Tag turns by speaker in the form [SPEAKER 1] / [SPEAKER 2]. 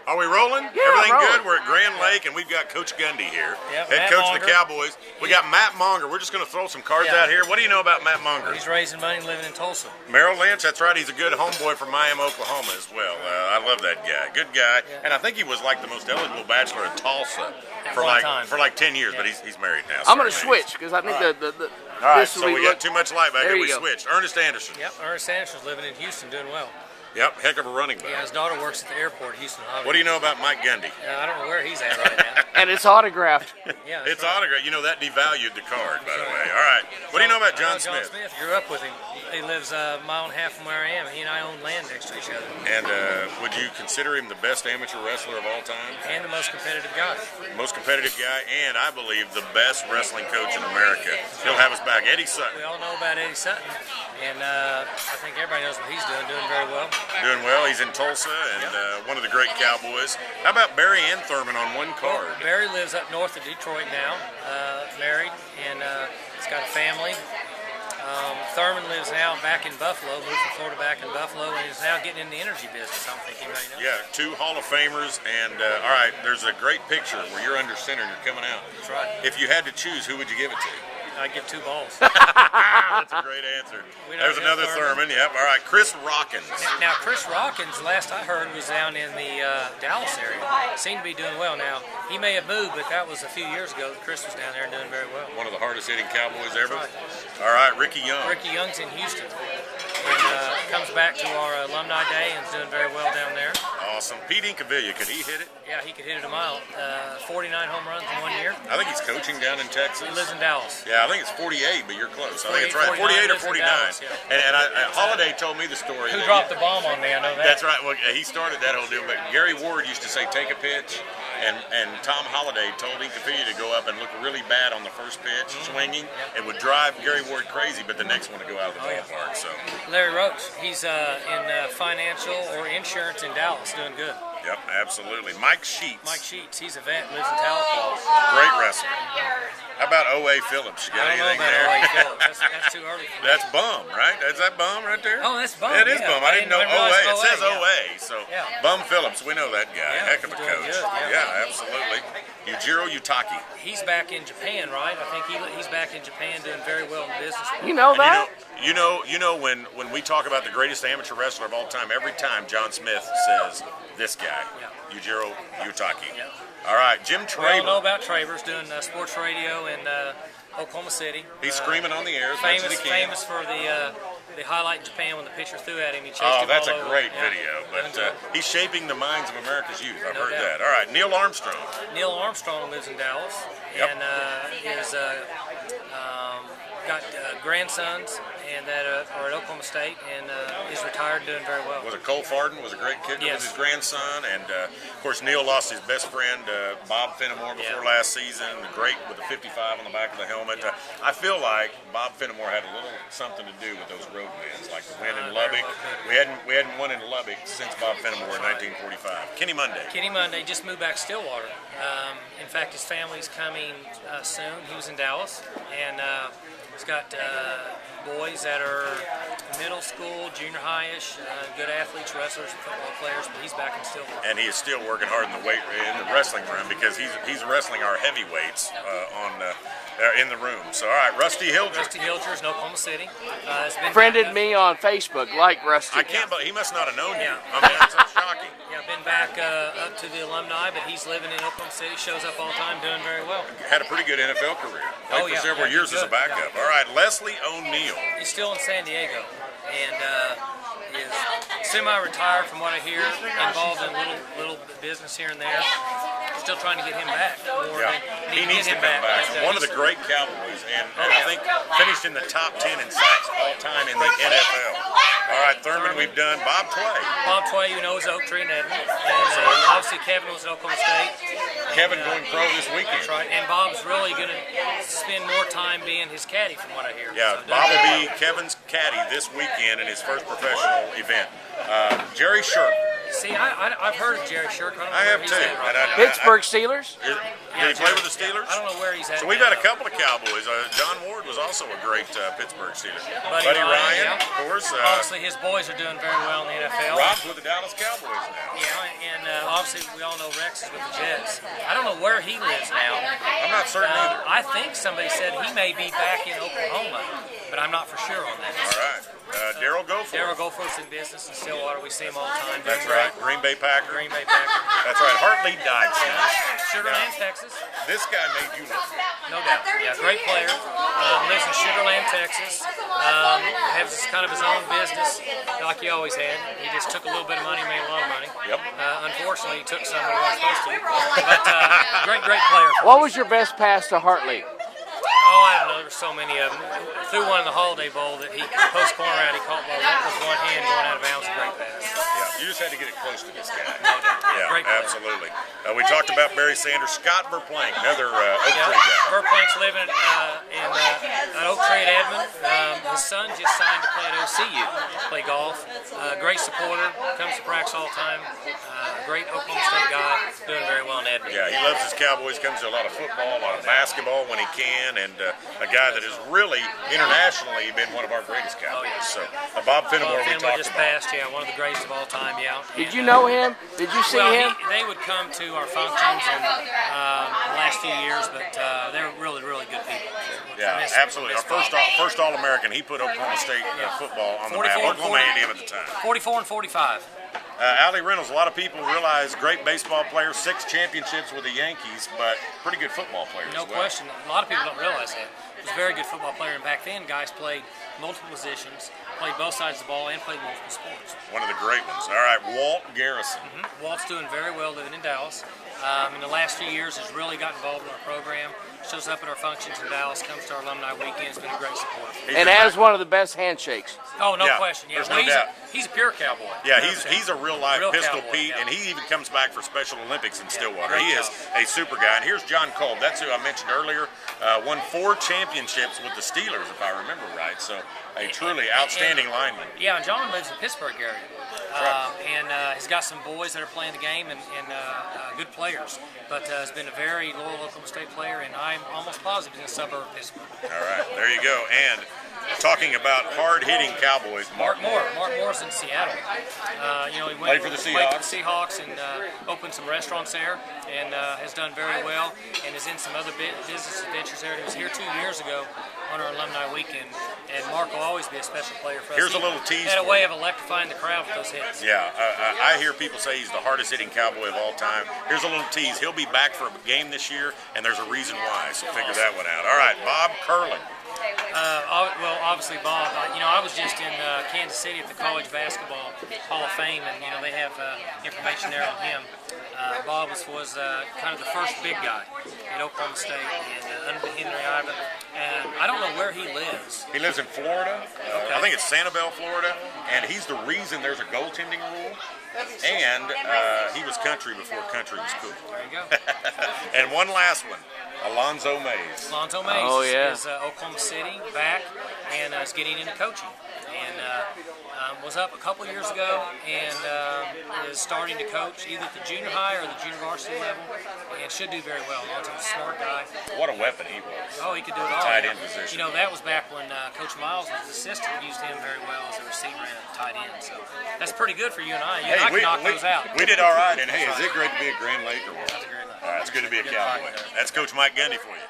[SPEAKER 1] Are we rolling?
[SPEAKER 2] Yeah,
[SPEAKER 1] Everything
[SPEAKER 2] rolling.
[SPEAKER 1] good? We're at Grand Lake, and we've got Coach Gundy here,
[SPEAKER 3] Yep,
[SPEAKER 1] head
[SPEAKER 3] Matt
[SPEAKER 1] coach
[SPEAKER 3] Monger.
[SPEAKER 1] of the Cowboys. We got Matt Monger. We're just going to throw some cards out here. What do you know about Matt Monger?
[SPEAKER 3] He's raising money living in Tulsa.
[SPEAKER 1] Merrill Lynch, that's right. He's a good homeboy from Miami, Oklahoma as well. I love that guy. Good guy.
[SPEAKER 3] Yeah.
[SPEAKER 1] And I think he was like the most eligible bachelor in Tulsa for
[SPEAKER 3] one
[SPEAKER 1] like
[SPEAKER 3] time.
[SPEAKER 1] 10 years,
[SPEAKER 3] Yeah.
[SPEAKER 1] but he's married now.
[SPEAKER 2] I'm going to
[SPEAKER 1] Sorry,
[SPEAKER 2] switch because I think the
[SPEAKER 1] All right,
[SPEAKER 2] this
[SPEAKER 1] so
[SPEAKER 2] will
[SPEAKER 1] we
[SPEAKER 2] be
[SPEAKER 1] got too much light back
[SPEAKER 2] There
[SPEAKER 1] there. We
[SPEAKER 2] you go.
[SPEAKER 1] switched. Ernest Anderson.
[SPEAKER 3] Yep, Ernest Anderson's living in Houston doing well.
[SPEAKER 1] Yep, heck of a running back.
[SPEAKER 3] Yeah, his daughter works at the airport, Houston.
[SPEAKER 1] What do you know about Mike Gundy?
[SPEAKER 3] I don't know where he's at right now.
[SPEAKER 2] And it's autographed.
[SPEAKER 3] Yeah,
[SPEAKER 1] It's
[SPEAKER 3] right.
[SPEAKER 1] autograph. You know, that devalued the card, by the way. All right. What do you know about John
[SPEAKER 3] John
[SPEAKER 1] Smith?
[SPEAKER 3] Smith. Grew up with him. He lives a mile and a half from where I am. He and I own land next to each other.
[SPEAKER 1] And would you consider him the best amateur wrestler of all time?
[SPEAKER 3] And the most competitive guy.
[SPEAKER 1] Most competitive guy, and I believe the best wrestling coach in America. He'll have us back. Eddie Sutton.
[SPEAKER 3] We all know about Eddie Sutton. And I think everybody knows what he's doing very well.
[SPEAKER 1] Doing well. He's in Tulsa and one of the great Cowboys. How about Barry and Thurman on one card?
[SPEAKER 3] Barry lives up north of Detroit now, married, and he's got a family. Thurman lives now back in Buffalo, moved from Florida back in Buffalo, and is now getting in the energy business. I don't think anybody knows.
[SPEAKER 1] Yeah, 2 Hall of Famers, and all right, there's a great picture where you're under center and you're coming out.
[SPEAKER 3] That's right.
[SPEAKER 1] If you had to choose, who would you give it to?
[SPEAKER 3] I'd give 2 balls.
[SPEAKER 1] That's a great answer. There's
[SPEAKER 3] know
[SPEAKER 1] another Thurman. Yep. All right, Chris Rockins.
[SPEAKER 3] Now, Chris Rockins, last I heard, was down in the Dallas area. Seemed to be doing well now. He may have moved, but that was a few years ago that Chris was down there and doing very well.
[SPEAKER 1] One of the hardest hitting Cowboys ever.
[SPEAKER 3] Right.
[SPEAKER 1] All right, Ricky Young.
[SPEAKER 3] Ricky Young's in Houston. And comes back to our alumni day and is doing very well down there.
[SPEAKER 1] Awesome. Pete Incaviglia, could he hit it?
[SPEAKER 3] Yeah, he could hit it a mile. 49 home runs in 1 year.
[SPEAKER 1] I think he's coaching down in Texas.
[SPEAKER 3] He lives in Dallas.
[SPEAKER 1] Yeah, I think it's 48, but you're close. I think it's
[SPEAKER 3] 48,
[SPEAKER 1] right. 48 or
[SPEAKER 3] lives in
[SPEAKER 1] 49.
[SPEAKER 3] Dallas, yeah.
[SPEAKER 1] And Holiday told me the story.
[SPEAKER 3] Who
[SPEAKER 1] that
[SPEAKER 3] dropped the bomb on me? I know that.
[SPEAKER 1] That's right. Well, he started that whole deal. But Gary Ward used to say, take a pitch. And Tom Holiday told Incaviglia to go up and look really bad on the first pitch, swinging. It would drive Gary Ward crazy, but the next one to go out of the ballpark. So.
[SPEAKER 3] Larry Roach, he's in financial or insurance in Dallas, doing good.
[SPEAKER 1] Yep, absolutely. Mike Sheets.
[SPEAKER 3] Mike Sheets, he's a vet, lives in Tahlequah.
[SPEAKER 1] Great wrestler. How about O.A. Phillips? You got
[SPEAKER 3] I don't know
[SPEAKER 1] anything
[SPEAKER 3] about
[SPEAKER 1] there?
[SPEAKER 3] O.A. Phillips. That's too early for me.
[SPEAKER 1] That's Bum, right? Is that Bum right there?
[SPEAKER 3] Oh, that's Bum.
[SPEAKER 1] It is
[SPEAKER 3] yeah.
[SPEAKER 1] Bum. I didn't know O.A. It says
[SPEAKER 3] yeah.
[SPEAKER 1] O.A. So
[SPEAKER 3] Yeah.
[SPEAKER 1] Bum Phillips, we know that guy.
[SPEAKER 3] Yeah,
[SPEAKER 1] Heck of a
[SPEAKER 3] he's doing
[SPEAKER 1] coach.
[SPEAKER 3] good, yeah.
[SPEAKER 1] Absolutely. Yojiro Uetake.
[SPEAKER 3] He's back in Japan, right? I think he's back in Japan doing very well in business.
[SPEAKER 2] You know that?
[SPEAKER 1] You know when we talk about the greatest amateur wrestler of all time, every time John Smith says this guy, Yojiro Uetake.
[SPEAKER 3] Yeah.
[SPEAKER 1] All right, Jim
[SPEAKER 3] We all know
[SPEAKER 1] Traber.
[SPEAKER 3] about Traber's doing sports radio in Oklahoma City.
[SPEAKER 1] He's screaming on the air as much as he can.
[SPEAKER 3] Famous for the highlight in Japan when the pitcher threw at him. He chased
[SPEAKER 1] Oh,
[SPEAKER 3] him
[SPEAKER 1] that's
[SPEAKER 3] all
[SPEAKER 1] a
[SPEAKER 3] over.
[SPEAKER 1] great
[SPEAKER 3] Yeah.
[SPEAKER 1] video. But he's shaping the minds of America's youth. I've
[SPEAKER 3] No
[SPEAKER 1] heard
[SPEAKER 3] doubt.
[SPEAKER 1] that. All right, Neil Armstrong.
[SPEAKER 3] Neil Armstrong lives in Dallas
[SPEAKER 1] Yep.
[SPEAKER 3] and is got grandsons and that are at Oklahoma State and is retired doing very well.
[SPEAKER 1] Was it Cole Farden? Was a great kid with
[SPEAKER 3] Yes.
[SPEAKER 1] his grandson. And, of course, Neil lost his best friend, Bob Fenimore, before last season. Great with the 55 on the back of the helmet. I feel like Bob Fenimore had a little something to do with those road wins, like the win in Lubbock. We hadn't won in Lubbock since Bob Fenimore in 1945. Kenny Monday.
[SPEAKER 3] Kenny Monday just moved back to Stillwater. In fact, his family's coming soon. He was in Dallas, and he's got boys that are middle school, junior high-ish, good athletes, wrestlers, and football players, but he's back in Stillwater.
[SPEAKER 1] And he is still working hard in the wrestling room because he's wrestling our heavyweights in the room. So, all right, Rusty Hilger.
[SPEAKER 3] Rusty Hilger's in Oklahoma City. Has been
[SPEAKER 2] Friended me on Facebook, like Rusty.
[SPEAKER 1] I can't believe he must not have known you.
[SPEAKER 3] Yeah.
[SPEAKER 1] I mean, that's so shocking.
[SPEAKER 3] Yeah, been back up to the alumni, but he's living in Oklahoma City, shows up all the time, doing very well.
[SPEAKER 1] Had a pretty good NFL career. Played for several years as a backup. All right, Leslie O'Neal.
[SPEAKER 3] He's still in San Diego, and is semi-retired from what I hear, involved in little business here and there. Still trying to get him back.
[SPEAKER 1] He needs to come back. One of the great Cowboys, and I think finished in the top 10 in sacks all time in the NFL. All right, Thurman, we've done Bob Tway.
[SPEAKER 3] Bob Tway, you know, is Oak Tree and Edmond. And obviously Kevin was at Oklahoma State.
[SPEAKER 1] Kevin going pro this weekend.
[SPEAKER 3] That's right. And Bob's really going to spend more time being his caddy from what I hear.
[SPEAKER 1] Yeah,
[SPEAKER 3] So,
[SPEAKER 1] Bob will be Kevin's caddy this weekend in his first professional event. Jerry Sherk.
[SPEAKER 3] See, I've heard of Jerry Sherk.
[SPEAKER 1] I have too.
[SPEAKER 2] Pittsburgh Steelers?
[SPEAKER 1] Did he play with the Steelers?
[SPEAKER 3] I don't know where he's at.
[SPEAKER 1] So we've had a couple of Cowboys. John Ward was also a great Pittsburgh Steeler.
[SPEAKER 3] Buddy Ryan,
[SPEAKER 1] of course.
[SPEAKER 3] Obviously, his boys are doing very well in the NFL.
[SPEAKER 1] Rob's with the Dallas Cowboys now.
[SPEAKER 3] Yeah, and obviously we all know Rex is with the Jets. I don't know where he lives now.
[SPEAKER 1] I'm not certain either.
[SPEAKER 3] I think somebody said he may be back in Oklahoma, but I'm not for sure on that.
[SPEAKER 1] All right. Darrel Gofourth.
[SPEAKER 3] Darrel Gofourth's in business in Stillwater. We see him all the time.
[SPEAKER 1] That's right. Green Bay Packer.
[SPEAKER 3] Green Bay Packer.
[SPEAKER 1] That's right. Hart lead Dykes.
[SPEAKER 3] Sugar Land, Texas.
[SPEAKER 1] This guy made you look good.
[SPEAKER 3] No doubt. Yeah, great player. Lives in Sugar Land, Texas. Has kind of his own business, like he always had. He just took a little bit of money, made a lot of money.
[SPEAKER 1] Yep.
[SPEAKER 3] Unfortunately, he took some that he wasn't supposed to. But great player.
[SPEAKER 2] What was your best pass to Hartley?
[SPEAKER 3] Oh, I don't know. There's so many of them. Threw one in the Holiday Bowl that he post corner out. He caught ball with one hand going out of bounds. A great pass.
[SPEAKER 1] Yeah, you just had to get it close to this guy.
[SPEAKER 3] No doubt.
[SPEAKER 1] Yeah,
[SPEAKER 3] Great player.
[SPEAKER 1] absolutely. We talked about Barry Sanders. Scott Verplank, another Oak Tree guy.
[SPEAKER 3] Verplank's living in Oak Tree at Edmond. His son just signed to play at OCU, play golf. Great supporter, comes to practice all the time. Great Oklahoma State guy, doing very well in Edmond.
[SPEAKER 1] Yeah, he loves his Cowboys, comes to a lot of football, a lot of basketball when he can, and a guy that has really internationally been one of our greatest Cowboys. So Bob Fenimore, we talked
[SPEAKER 3] just
[SPEAKER 1] about.
[SPEAKER 3] passed, yeah, one of the greatest of all time, yeah.
[SPEAKER 2] Did you know him? Did you see him?
[SPEAKER 3] They would come to our functions in the last few years, but they're really good people.
[SPEAKER 1] Yeah, absolutely. Our first All-American, he put Oklahoma State football on the map. Oklahoma A&M at the time.
[SPEAKER 3] 44 and 45.
[SPEAKER 1] Allie Reynolds, a lot of people realize great baseball player, 6 championships with the Yankees, but pretty good football player
[SPEAKER 3] No
[SPEAKER 1] as well.
[SPEAKER 3] question. A lot of people don't realize that. He was a very good football player, and back then guys played multiple positions, played both sides of the ball, and played multiple sports.
[SPEAKER 1] One of the great ones. All right, Walt Garrison.
[SPEAKER 3] Walt's doing very well living in Dallas. In the last few years has really got involved in our program, shows up at our functions in Dallas, comes to our alumni weekends, been a great support.
[SPEAKER 2] And has one of the best handshakes.
[SPEAKER 3] Oh, no
[SPEAKER 1] Yeah,
[SPEAKER 3] question. Yeah,
[SPEAKER 1] there's no doubt.
[SPEAKER 3] He's a pure Cowboy.
[SPEAKER 1] Yeah, he's a real live
[SPEAKER 3] Real
[SPEAKER 1] Pistol
[SPEAKER 3] Cowboy,
[SPEAKER 1] Pete,
[SPEAKER 3] yeah.
[SPEAKER 1] and he even comes back for Special Olympics in Stillwater.
[SPEAKER 3] great
[SPEAKER 1] He is
[SPEAKER 3] Cowboy.
[SPEAKER 1] a super guy. And here's John Kolb. That's who I mentioned earlier. Won 4 championships with the Steelers, if I remember right. So a truly outstanding lineman.
[SPEAKER 3] Yeah, John lives in the Pittsburgh area. And he's got some boys that are playing the game and good players. But has been a very loyal Oklahoma State player, and I'm almost positive he's in a suburb of Pittsburgh.
[SPEAKER 1] All right, there you go. And talking about hard-hitting Cowboys,
[SPEAKER 3] Mark Moore's in Seattle. He
[SPEAKER 1] Played for the Seahawks.
[SPEAKER 3] Seahawks and opened some restaurants there, and has done very well, and is in some other business adventures there. He was here 2 years ago on our alumni weekend, and Mark will always be a special player for us.
[SPEAKER 1] Here's a little tease
[SPEAKER 3] Had a
[SPEAKER 1] for
[SPEAKER 3] way
[SPEAKER 1] you.
[SPEAKER 3] of electrifying the crowd with those hits.
[SPEAKER 1] Yeah, I hear people say he's the hardest-hitting Cowboy of all time. Here's a little tease. He'll be back for a game this year, and there's a reason why, so figure that one out. All right, Bob Kurland.
[SPEAKER 3] Well, obviously, Bob. I was just in Kansas City at the College Basketball Hall of Fame, and they have information there on him. Bob was kind of the first big guy at Oklahoma State, and under Henry Ivan. And I don't know where he lives.
[SPEAKER 1] He lives in Florida. I think it's Sanibel, Florida, and he's the reason there's a goaltending rule. And he was country before country was cool.
[SPEAKER 3] There you go.
[SPEAKER 1] And one last one, Alonzo Mays.
[SPEAKER 3] Alonzo Mays
[SPEAKER 2] Oh, yeah.
[SPEAKER 3] is Oklahoma City back and is getting into coaching. And was up a couple years ago and is starting to coach either at the junior high or the junior varsity level, and should do very well. Alonzo's a smart guy.
[SPEAKER 1] What a weapon he was.
[SPEAKER 3] Oh, he could do it all.
[SPEAKER 1] Tight end position.
[SPEAKER 3] That was back when Coach Miles was assistant. Used him very well as a receiver and a tight end. So that's pretty good for you and I. You and I can knock those out.
[SPEAKER 1] We did all right. And hey, is it great to be a Grand Lake or what?
[SPEAKER 3] That's a great night.
[SPEAKER 1] All right, it's good to be a Cowboy.
[SPEAKER 3] fight there.
[SPEAKER 1] That's Coach Mike Gundy for you.